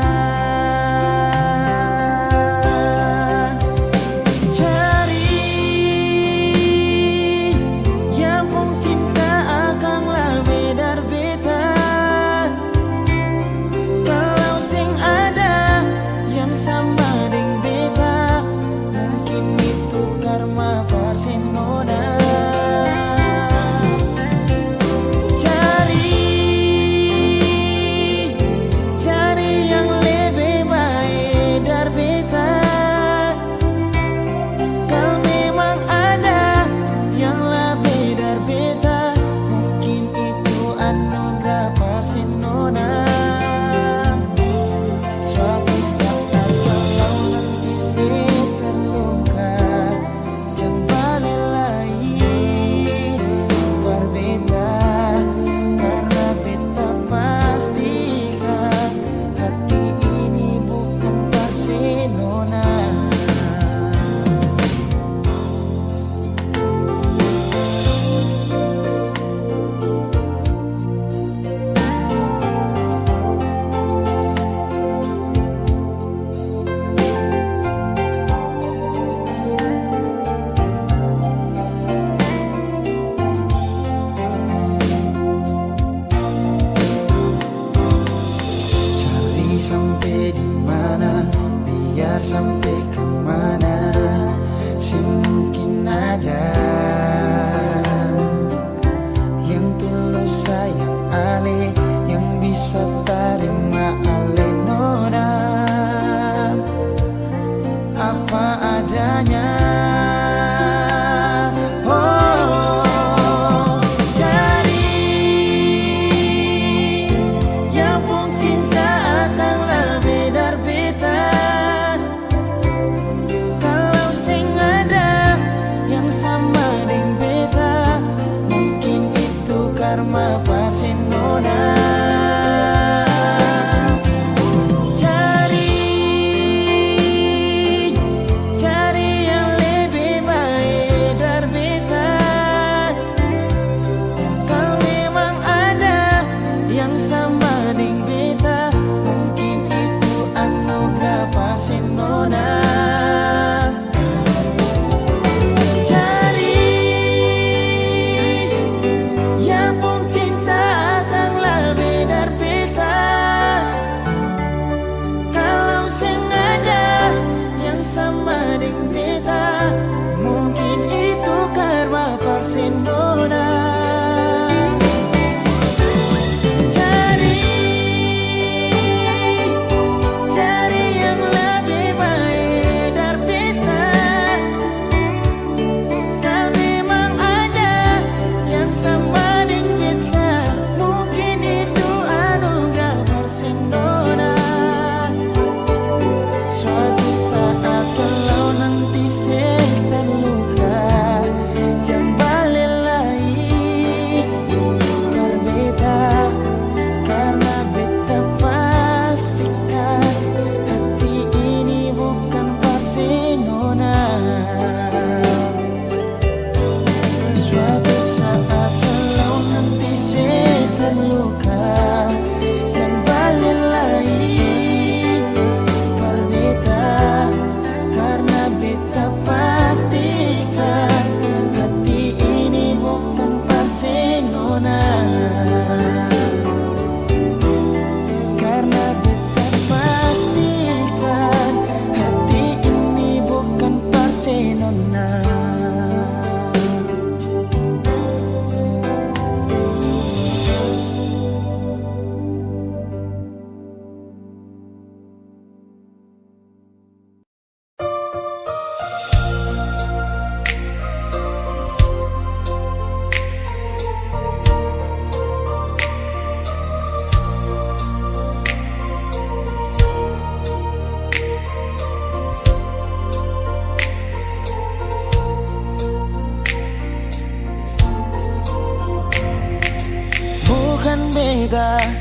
Sampai di mana, biar sampai kemana, sih mungkin ada yang tulus sayang ale, yang bisa terima ale nona apa adanya. Karma pasti nona cari yang lebih baik dari beta. Kalau memang ada yang sama dengan beta, mungkin itu anugerah pasti nona.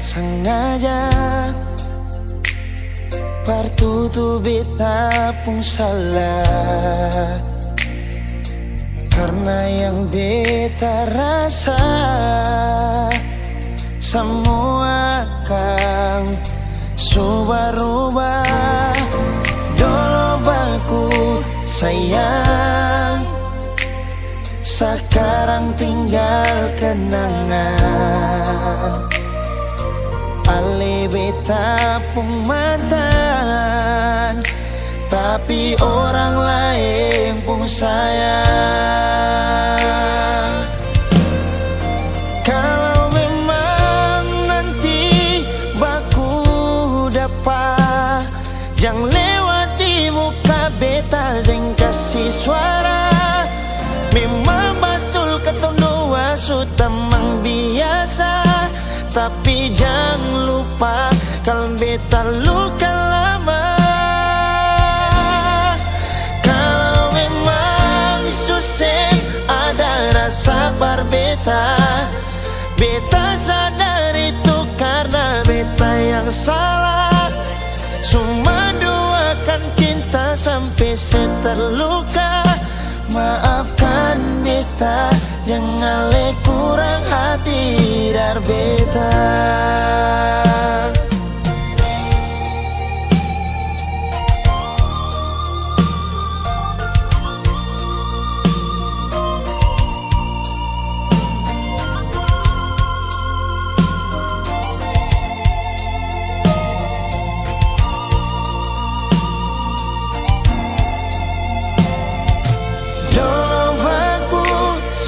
sengaja partutu beta pun salah, karena yang beta rasa semua kan subah-rubah. Dulu baku sayang, sekarang tinggal kenangan. Ale beta pun mantan, tapi orang lain pun sayang. Kalau memang nanti baku dapat, jangan lewati muka beta, jangan kasih suara. Memang betul ketong dua sudah memang biasa, tapi jangan lupa kalau beta luka lama. Kalau memang susah ada rasa berbeta, beta sadar itu karena beta yang salah. Cuma doakan cinta sampai saya terluka. Maafkan beta, jangan le kurang hati dar beta.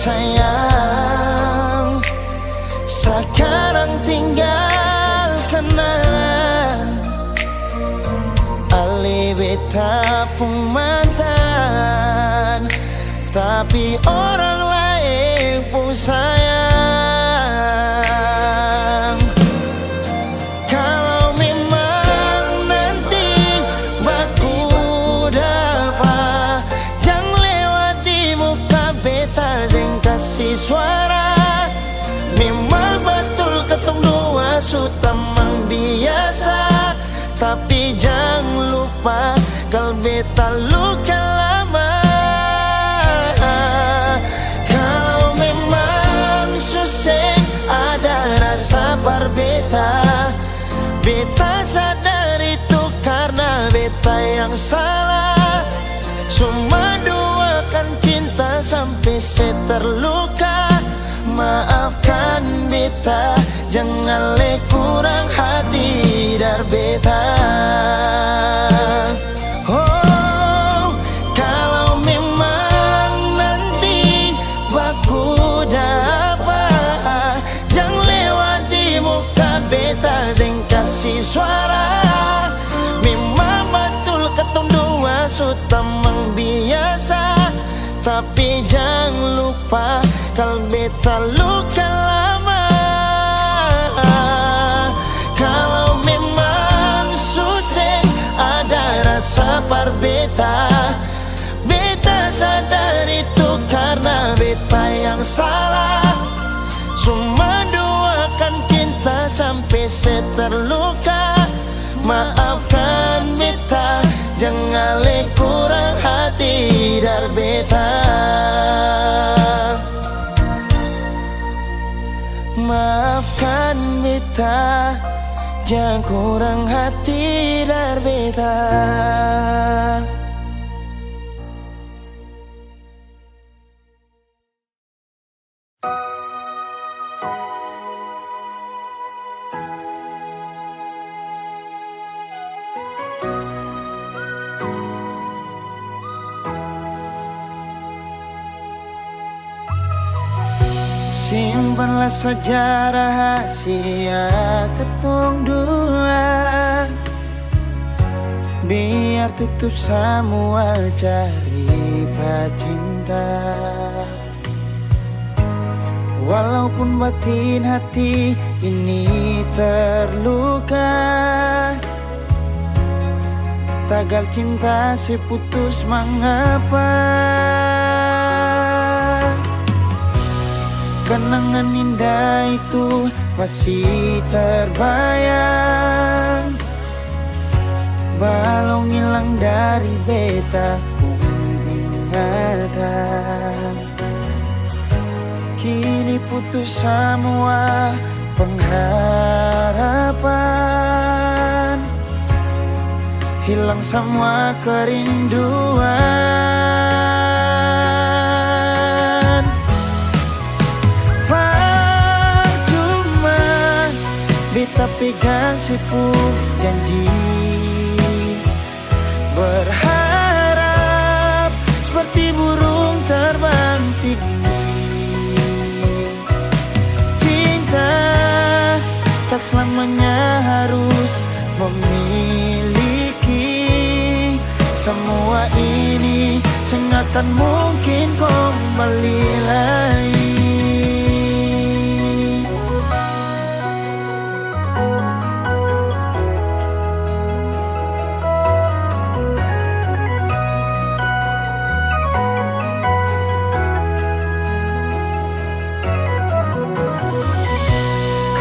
Sayang, sekarang tinggal kenangan. Ale beta pun mantan, tapi orang lain pun sayang. Kalau memang nanti baku dapat, jangan lewati muka beta, kasih suara. Memang betul ketong dua sudah memang biasa, tapi jangan lupa kalau beta luka lama. Kalau memang susah ada rasa berbeda, beta sadar itu karena beta yang salah. Cuma doakan cinta sampai saya terluka. Maafkan beta, jangan le kurang hati dar beta. Oh, kalau memang nanti baku dapat, jangan lewati muka beta, jangan kasih suara. Memang betul ketong dua sudah memang biasa, tapi jangan lupa kalau beta luka lama. Kalau memang susah ada rasa berbeda, beta sadar itu karena beta yang salah. Cuma doakan cinta sampai saya terluka. Maafkan beta, jangan le kurang hati dar beta. Maafkan beta, jangan kurang hati dar beta. Simpanlah saja rahasia ketong dua, biar tutup semua cerita cinta. Walaupun batin hati ini terluka, tagal cinta seputus mengapa. Kenangan indah itu masih terbayang, Walau ngilang dari beta pun ingatan, kini putus semua pengharapan, hilang semua kerinduan. Percuma beta pegang sipu janji, berharap seperti burung terbang tinggi. Cinta tak selamanya harus memiliki. Semua ini sengakan mungkin kembali lagi.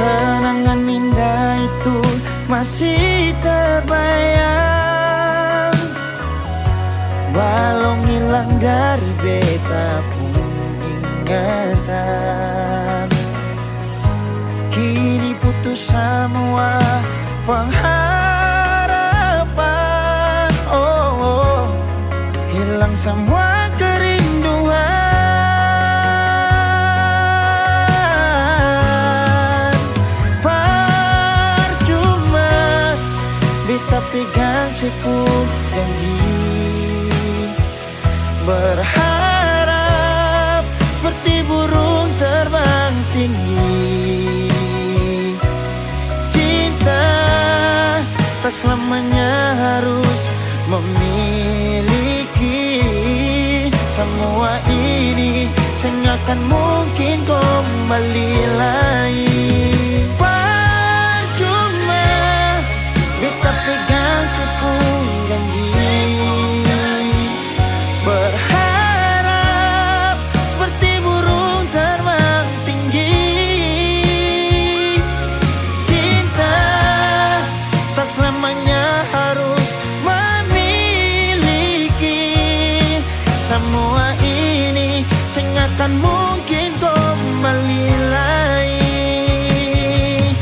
Kenangan indah itu masih terbayang, walau ngilang dari beta pun ingatan, kini putus semua pengharapan. Oh, hilang semua kerinduan. Beta pegang sipu janji, berharap seperti burung terbang tinggi. Cinta tak selamanya harus memiliki. Semua ini sengakan mungkin kembali lagi. Beta pegang sipu janji, berharap seperti burung terbang tinggi. Cinta tak selamanya harus memiliki. Semua ini sengakan mungkin kembali lagi.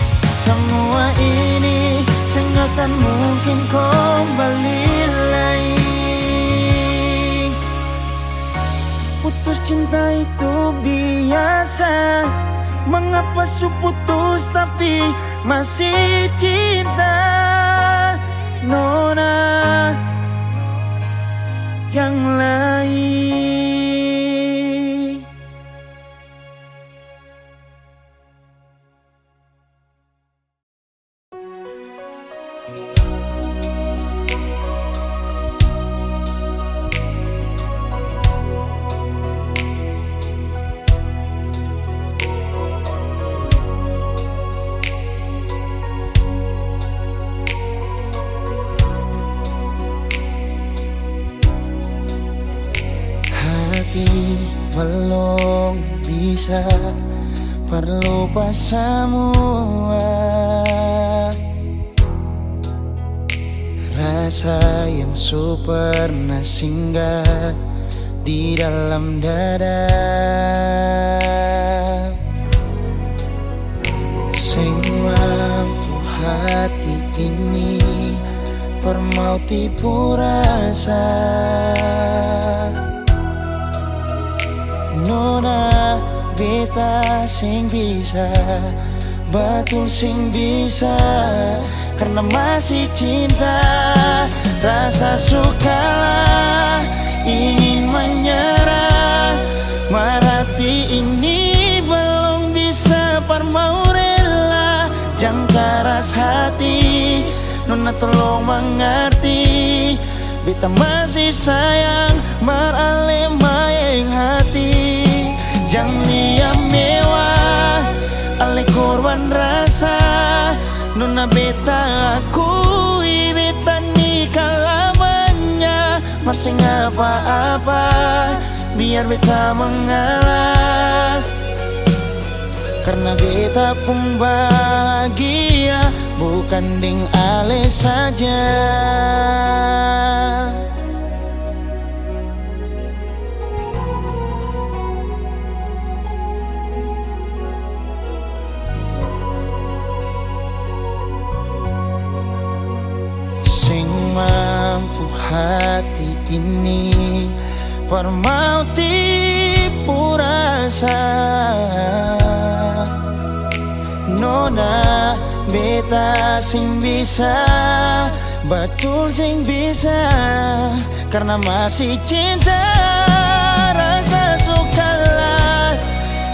Semua ini sengakan mungkin kembali lagi. Putus cinta itu biasa, mengapa su putus tapi masih cinta? Nona yang lain. Belum bisa berlupa semua rasa yang su pernah singgah di dalam dada. Sing mampu hati ini permau tipu rasa. Nona beta sing bisa, betul sing bisa, karena masih cinta. Rasa sukalah ingin menyerah, marati ini belum bisa parmau rela. Jangan keras hati, Nona tolong mengerti. Beta masih sayang meralih mayang hati. Jangan liam mewah alih korban rasa. Nona beta akui beta nikah lamanya. Masih apa-apa biar beta mengalah, karena beta pun bahagia bukan ding ale saja. Sing mampu hati ini permauti purasa Nona beta sing bisa, betul sing bisa, karena masih cinta. Rasa sukalah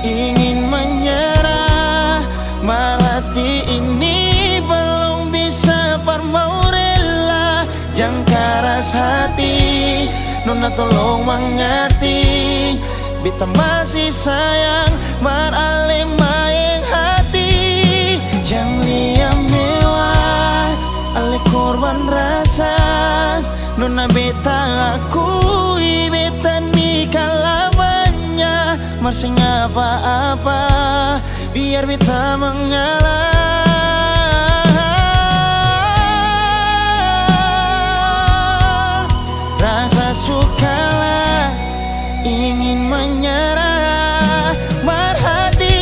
ingin menyerah, marati ini belum bisa parmau rela. Jangan keras hati, Nona tolong mengerti, beta masih sayang marale maeng hati. Jangan liam mewah, ale korban rasa, Nona beta akui, beta nikah lamanya. Masih apa-apa, biar beta mengalah. Rasa sukalah ingin menyerah, marhati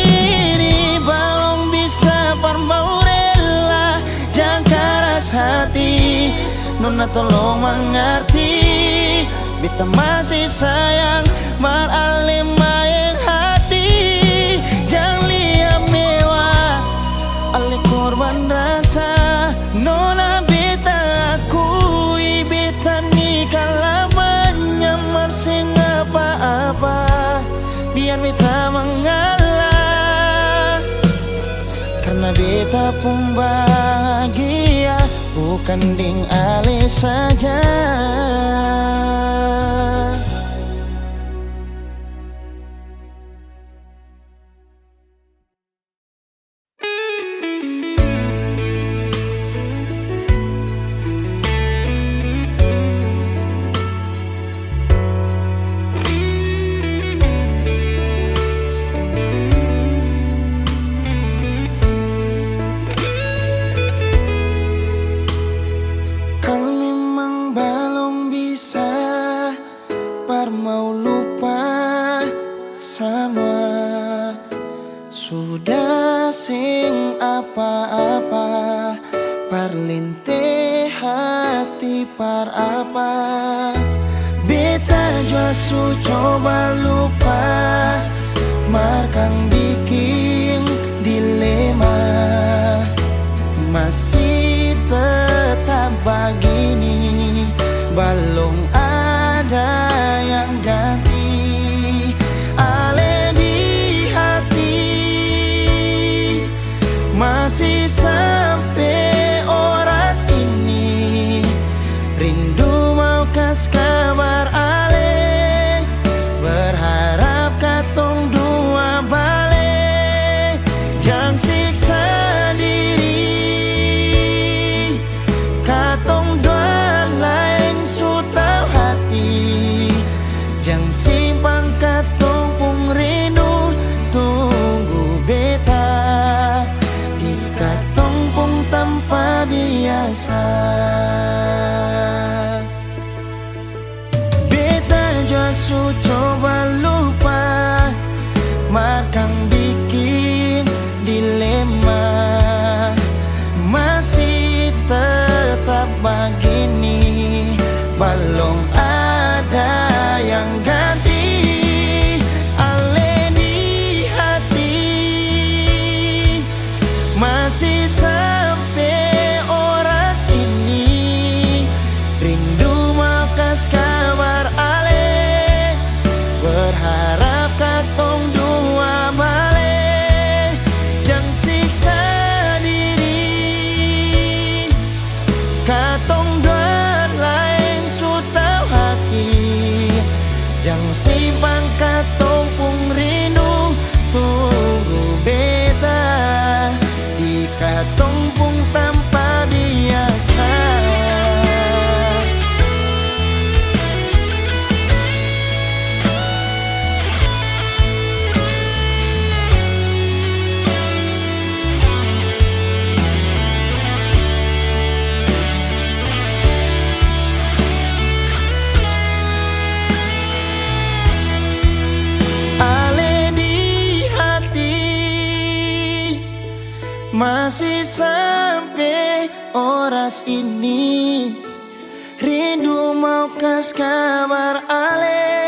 ini belum bisa parmau rela. Jangan keras hati, Nona tolong mengerti, beta masih sayang marale maeng hati. Jangan liam mewah, ale korban rasa, Nona beta akui, beta nikah lamanya. Masih apa-apa, biar beta mengalah, karena beta pun bahagia, bukan ding ale saja. Mau lupa sama, sudah sing apa-apa, parlinte hati par apa. Beta jua su coba lupa, markang bikin dilema, masih tetap begini, belum ada yang ganti. Ale di hati masih sampai oras ini, rindu mau kas kabar ale, berharap katong dua balik. Jangan siksa diri, katong dua lain su tau hati. Jangan simpang katong pung rindu, tunggu beta di katong pung tanpa biasa. Beta jua su coba lupa, markang bikin dilema, masih tetap begini, belum ada yang ganti. Ale di hati masih sampai oras ini, rindu mau kas kabar ale, berharap katong dua balik. Jangan siksa diri, katong dua lain su tau Masih sampai oras ini rindu mau kas kabar ale.